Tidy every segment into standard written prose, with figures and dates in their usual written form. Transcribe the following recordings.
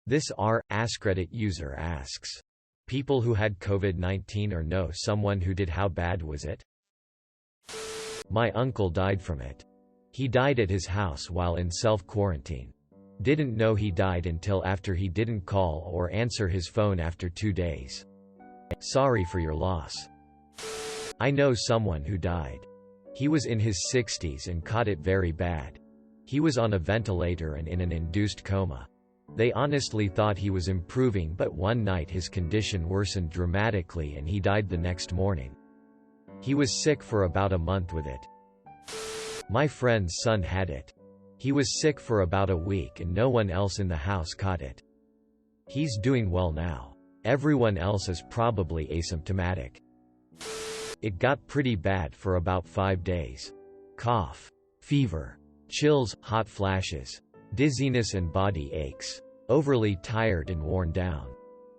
This AskReddit user asks, people who had COVID-19 or know someone who did, how bad was it? My uncle died from it. He died at his house while in self-quarantine. Didn't know he died until after he didn't call or answer his phone after 2 days. Sorry for your loss. I know someone who died. He was in his 60s and caught it very bad. He was on a ventilator and in an induced coma. They honestly thought he was improving, but one night his condition worsened dramatically and he died the next morning. He was sick for about a month with it. My friend's son had it. He was sick for about a week and no one else in the house caught it. He's doing well now. Everyone else is probably asymptomatic. It got pretty bad for about 5 days. Cough, fever, chills, hot flashes, dizziness and body aches. Overly tired and worn down.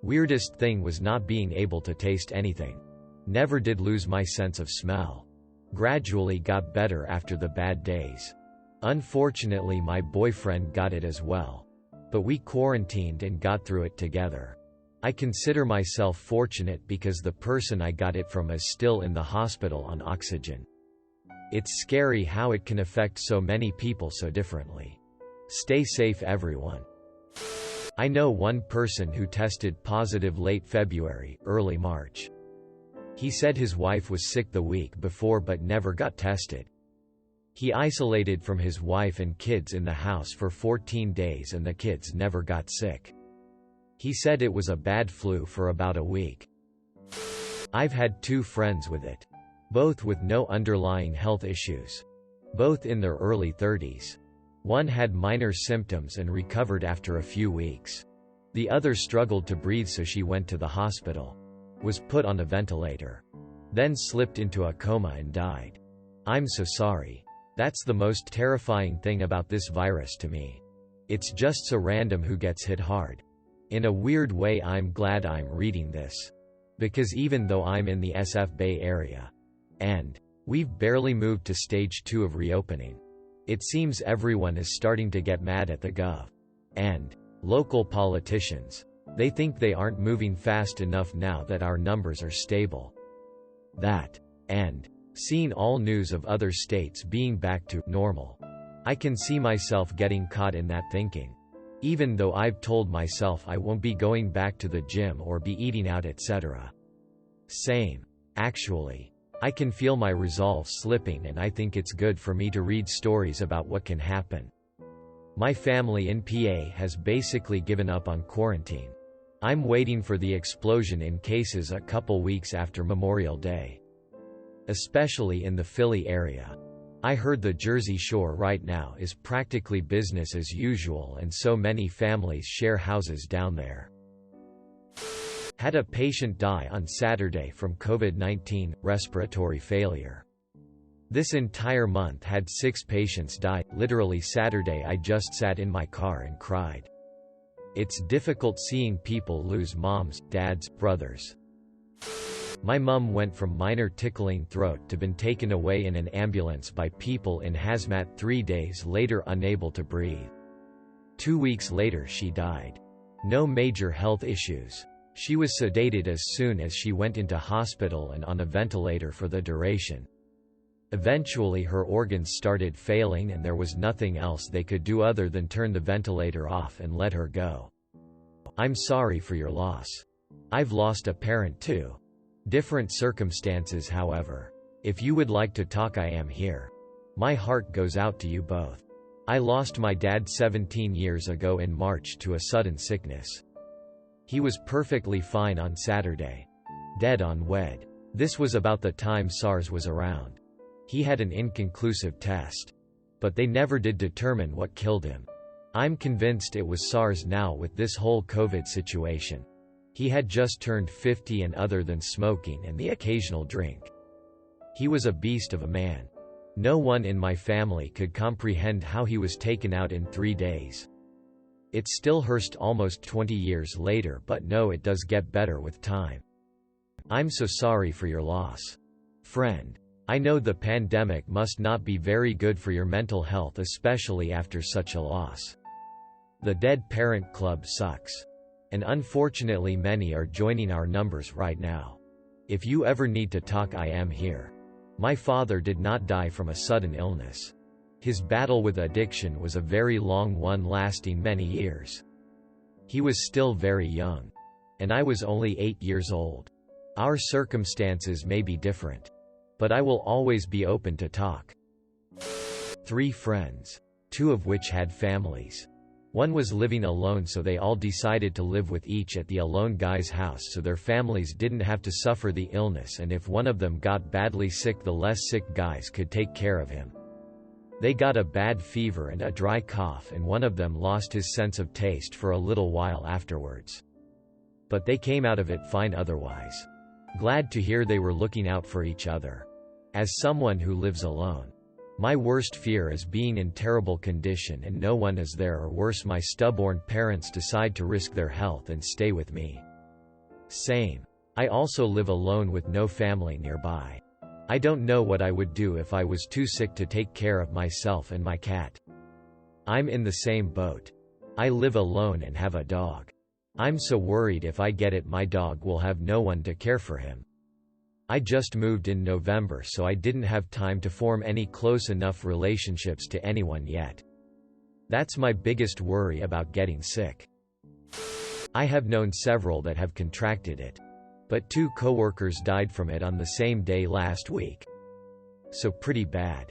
Weirdest thing was not being able to taste anything. Never did lose my sense of smell. Gradually got better after the bad days. Unfortunately my boyfriend got it as well. But we quarantined and got through it together. I consider myself fortunate because the person I got it from is still in the hospital on oxygen. It's scary how it can affect so many people so differently. Stay safe everyone. I know one person who tested positive late February, early March. He said his wife was sick the week before but never got tested. He isolated from his wife and kids in the house for 14 days and the kids never got sick. He said it was a bad flu for about a week. I've had 2 friends with it. Both with no underlying health issues. Both in their early 30s. One had minor symptoms and recovered after a few weeks. The other struggled to breathe, so she went to the hospital. Was put on a ventilator. Then slipped into a coma and died. I'm so sorry. That's the most terrifying thing about this virus to me. It's just so random who gets hit hard. In a weird way I'm glad I'm reading this. Because even though I'm in the SF Bay Area, and we've barely moved to stage 2 of reopening, it seems everyone is starting to get mad at the gov. And local politicians. They think they aren't moving fast enough now that our numbers are stable. That. And seeing all news of other states being back to normal. I can see myself getting caught in that thinking. Even though I've told myself I won't be going back to the gym or be eating out, etc. Same. Actually. I can feel my resolve slipping and I think it's good for me to read stories about what can happen. My family in PA has basically given up on quarantine. I'm waiting for the explosion in cases a couple weeks after Memorial Day. Especially in the Philly area. I heard the Jersey Shore right now is practically business as usual and so many families share houses down there. Had a patient die on Saturday from COVID-19, respiratory failure. This entire month had 6 patients die. Literally Saturday I just sat in my car and cried. It's difficult seeing people lose moms, dads, brothers. My mum went from minor tickling throat to been taken away in an ambulance by people in hazmat 3 days later, unable to breathe. 2 weeks later she died. No major health issues. She was sedated as soon as she went into hospital and on a ventilator for the duration. Eventually her organs started failing and there was nothing else they could do other than turn the ventilator off and let her go. I'm sorry for your loss. I've lost a parent too. Different circumstances, however. If you would like to talk, I am here. My heart goes out to you both. I lost my dad 17 years ago in March to a sudden sickness. He was perfectly fine on Saturday. Dead on Wed. This was about the time SARS was around. He had an inconclusive test. But they never did determine what killed him. I'm convinced it was SARS now with this whole COVID situation. He had just turned 50 and other than smoking and the occasional drink. He was a beast of a man. No one in my family could comprehend how he was taken out in 3 days. It still hurts almost 20 years later, but no, it does get better with time. I'm so sorry for your loss. Friend. I know the pandemic must not be very good for your mental health, especially after such a loss. The Dead Parent Club sucks. And unfortunately many are joining our numbers right now. If you ever need to talk, I am here. My father did not die from a sudden illness. His battle with addiction was a very long one lasting many years. He was still very young. And I was only 8 years old. Our circumstances may be different. But I will always be open to talk. 3 friends. 2 of which had families. One was living alone, so they all decided to live with each at the alone guy's house so their families didn't have to suffer the illness, and if one of them got badly sick, the less sick guys could take care of him. They got a bad fever and a dry cough, and one of them lost his sense of taste for a little while afterwards. But they came out of it fine otherwise. Glad to hear they were looking out for each other. As someone who lives alone, my worst fear is being in terrible condition and no one is there, or worse, my stubborn parents decide to risk their health and stay with me. Same. I also live alone with no family nearby. I don't know what I would do if I was too sick to take care of myself and my cat. I'm in the same boat. I live alone and have a dog. I'm so worried if I get it, my dog will have no one to care for him. I just moved in November, so I didn't have time to form any close enough relationships to anyone yet. That's my biggest worry about getting sick. I have known several that have contracted it. But 2 coworkers died from it on the same day last week. So pretty bad.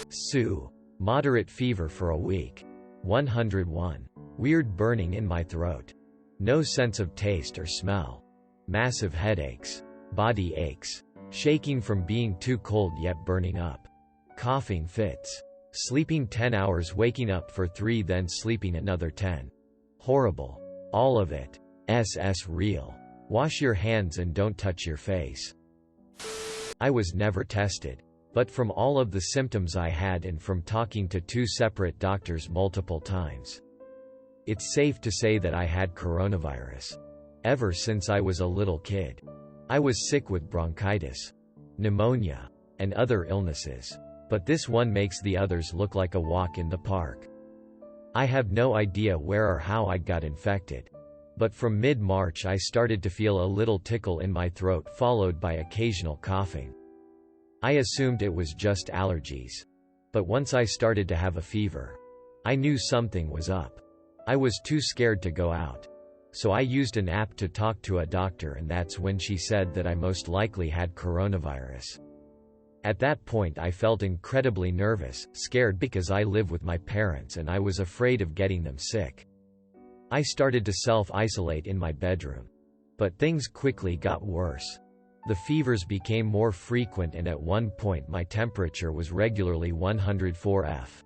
Sue. Moderate fever for a week. 101. Weird burning in my throat. No sense of taste or smell. Massive headaches. Body aches. Shaking from being too cold yet burning up. Coughing fits. Sleeping 10 hours, waking up for 3, then sleeping another 10. Horrible. All of it. SS real. Wash your hands and don't touch your face. I was never tested. But from all of the symptoms I had and from talking to 2 separate doctors multiple times, it's safe to say that I had coronavirus. Ever since I was a little kid. I was sick with bronchitis, pneumonia, and other illnesses. But this one makes the others look like a walk in the park. I have no idea where or how I got infected. But from mid-March I started to feel a little tickle in my throat followed by occasional coughing. I assumed it was just allergies. But once I started to have a fever, I knew something was up. I was too scared to go out. So I used an app to talk to a doctor, and that's when she said that I most likely had coronavirus. At that point I felt incredibly nervous, scared because I live with my parents and I was afraid of getting them sick. I started to self-isolate in my bedroom. But things quickly got worse. The fevers became more frequent and at one point my temperature was regularly 104 F.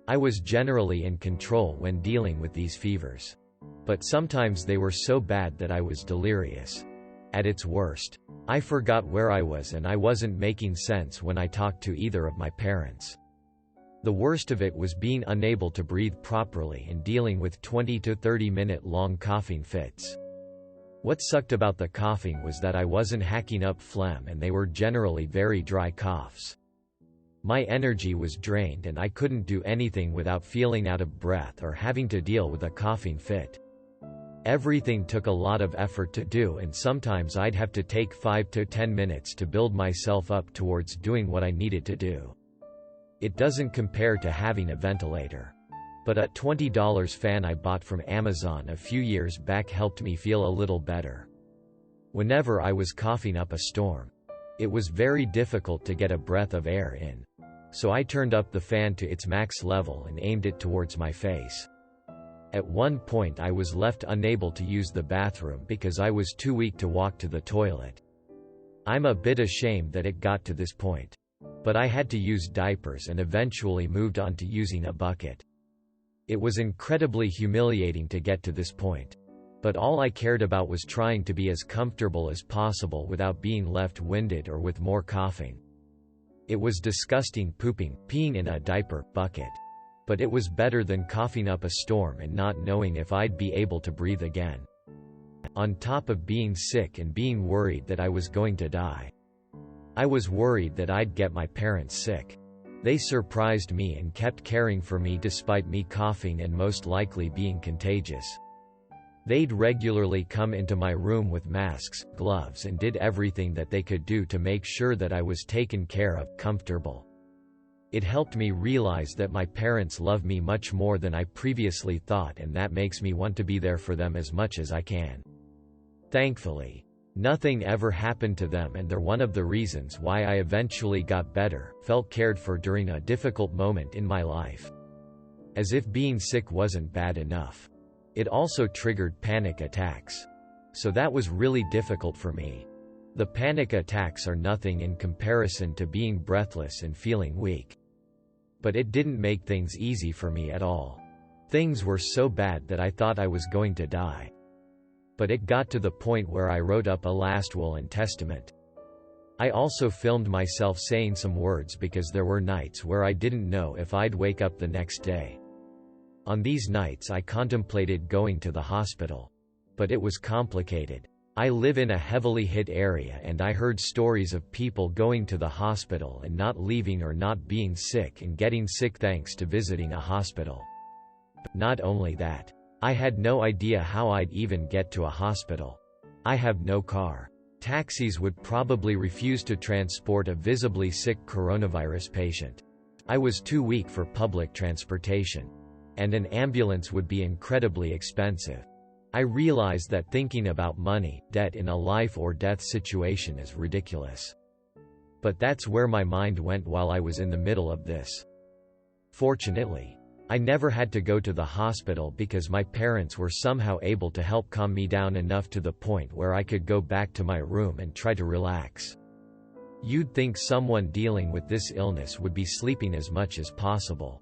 I was generally in control when dealing with these fevers. But sometimes they were so bad that I was delirious. At its worst, I forgot where I was and I wasn't making sense when I talked to either of my parents. The worst of it was being unable to breathe properly and dealing with 20 to 30 minute long coughing fits. What sucked about the coughing was that I wasn't hacking up phlegm and they were generally very dry coughs. My energy was drained and I couldn't do anything without feeling out of breath or having to deal with a coughing fit. Everything took a lot of effort to do, and sometimes I'd have to take 5 to 10 minutes to build myself up towards doing what I needed to do. It doesn't compare to having a ventilator. But a $20 fan I bought from Amazon a few years back helped me feel a little better. Whenever I was coughing up a storm, it was very difficult to get a breath of air in. So I turned up the fan to its max level and aimed it towards my face. At one point I was left unable to use the bathroom because I was too weak to walk to the toilet. I'm a bit ashamed that it got to this point. But I had to use diapers and eventually moved on to using a bucket. It was incredibly humiliating to get to this point. But all I cared about was trying to be as comfortable as possible without being left winded or with more coughing. It was disgusting peeing in a diaper bucket. But it was better than coughing up a storm and not knowing if I'd be able to breathe again. On top of being sick and being worried that I was going to die. I was worried that I'd get my parents sick. They surprised me and kept caring for me despite me coughing and most likely being contagious. They'd regularly come into my room with masks, gloves, and did everything that they could do to make sure that I was taken care of, comfortable. It helped me realize that my parents love me much more than I previously thought, and that makes me want to be there for them as much as I can. Thankfully, nothing ever happened to them, and they're one of the reasons why I eventually got better, felt cared for during a difficult moment in my life. As if being sick wasn't bad enough. It also triggered panic attacks. So that was really difficult for me. The panic attacks are nothing in comparison to being breathless and feeling weak. But it didn't make things easy for me at all. Things were so bad that I thought I was going to die. But it got to the point where I wrote up a last will and testament. I also filmed myself saying some words because there were nights where I didn't know if I'd wake up the next day. On these nights I contemplated going to the hospital. But it was complicated. I live in a heavily hit area, and I heard stories of people going to the hospital and not leaving or not being sick and getting sick thanks to visiting a hospital. Not only that, I had no idea how I'd even get to a hospital. I have no car. Taxis would probably refuse to transport a visibly sick coronavirus patient. I was too weak for public transportation. And an ambulance would be incredibly expensive. I realized that thinking about money, debt in a life or death situation is ridiculous. But that's where my mind went while I was in the middle of this. Fortunately, I never had to go to the hospital because my parents were somehow able to help calm me down enough to the point where I could go back to my room and try to relax. You'd think someone dealing with this illness would be sleeping as much as possible.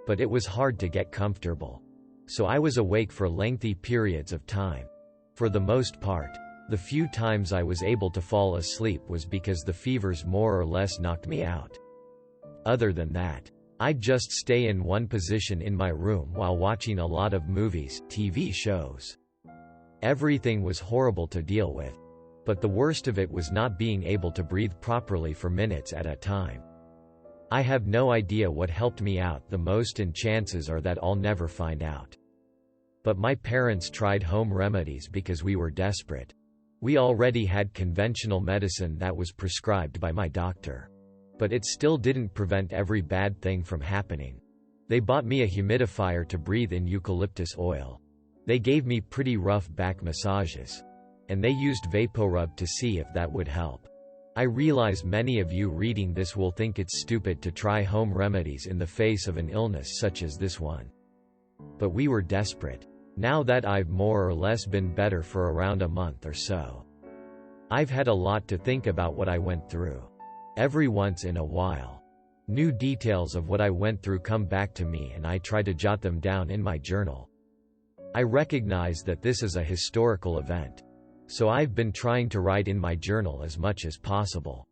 But it was hard to get comfortable. So I was awake for lengthy periods of time. For the most part, the few times I was able to fall asleep was because the fevers more or less knocked me out. Other than that, I'd just stay in one position in my room while watching a lot of movies, TV shows. Everything was horrible to deal with. But the worst of it was not being able to breathe properly for minutes at a time. I have no idea what helped me out the most, and chances are that I'll never find out. But my parents tried home remedies because we were desperate. We already had conventional medicine that was prescribed by my doctor. But it still didn't prevent every bad thing from happening. They bought me a humidifier to breathe in eucalyptus oil. They gave me pretty rough back massages. And they used VapoRub to see if that would help. I realize many of you reading this will think it's stupid to try home remedies in the face of an illness such as this one. But we were desperate. Now that I've more or less been better for around a month or so, I've had a lot to think about what I went through. Every once in a while, new details of what I went through come back to me, and I try to jot them down in my journal. I recognize that this is a historical event. So I've been trying to write in my journal as much as possible.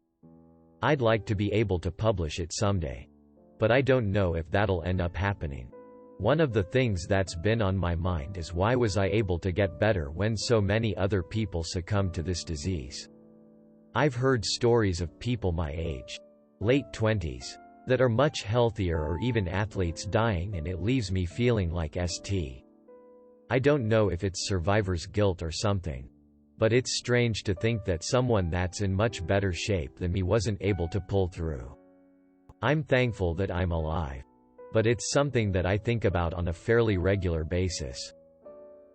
I'd like to be able to publish it someday. But I don't know if that'll end up happening. One of the things that's been on my mind is why was I able to get better when so many other people succumbed to this disease? I've heard stories of people my age, late 20s, that are much healthier, or even athletes dying, and it leaves me feeling like St. I don't know if it's survivor's guilt or something. But it's strange to think that someone that's in much better shape than me wasn't able to pull through. I'm thankful that I'm alive. But it's something that I think about on a fairly regular basis.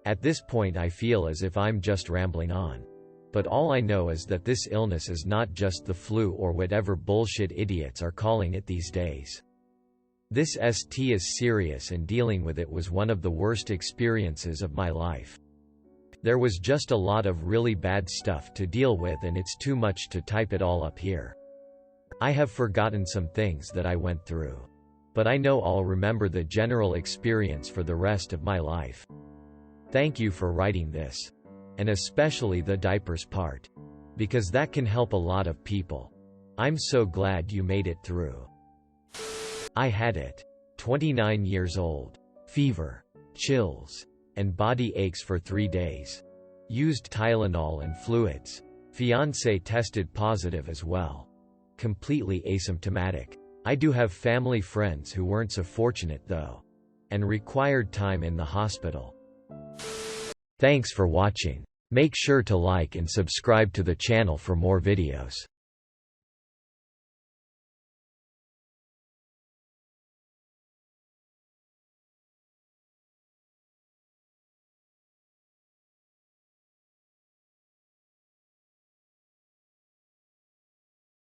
At this point I feel as if I'm just rambling on. But all I know is that this illness is not just the flu or whatever bullshit idiots are calling it these days. This ST is serious, and dealing with it was one of the worst experiences of my life. There was just a lot of really bad stuff to deal with, and it's too much to type it all up here. I have forgotten some things that I went through. But I know I'll remember the general experience for the rest of my life. Thank you for writing this. And especially the diapers part. Because that can help a lot of people. I'm so glad you made it through. I had it. 29 years old. Fever. Chills. And body aches for 3 days. Used Tylenol and fluids. Fiancé tested positive as well. Completely asymptomatic. I do have family friends who weren't so fortunate though. And required time in the hospital. Thanks for watching. Make sure to like and subscribe to the channel for more videos.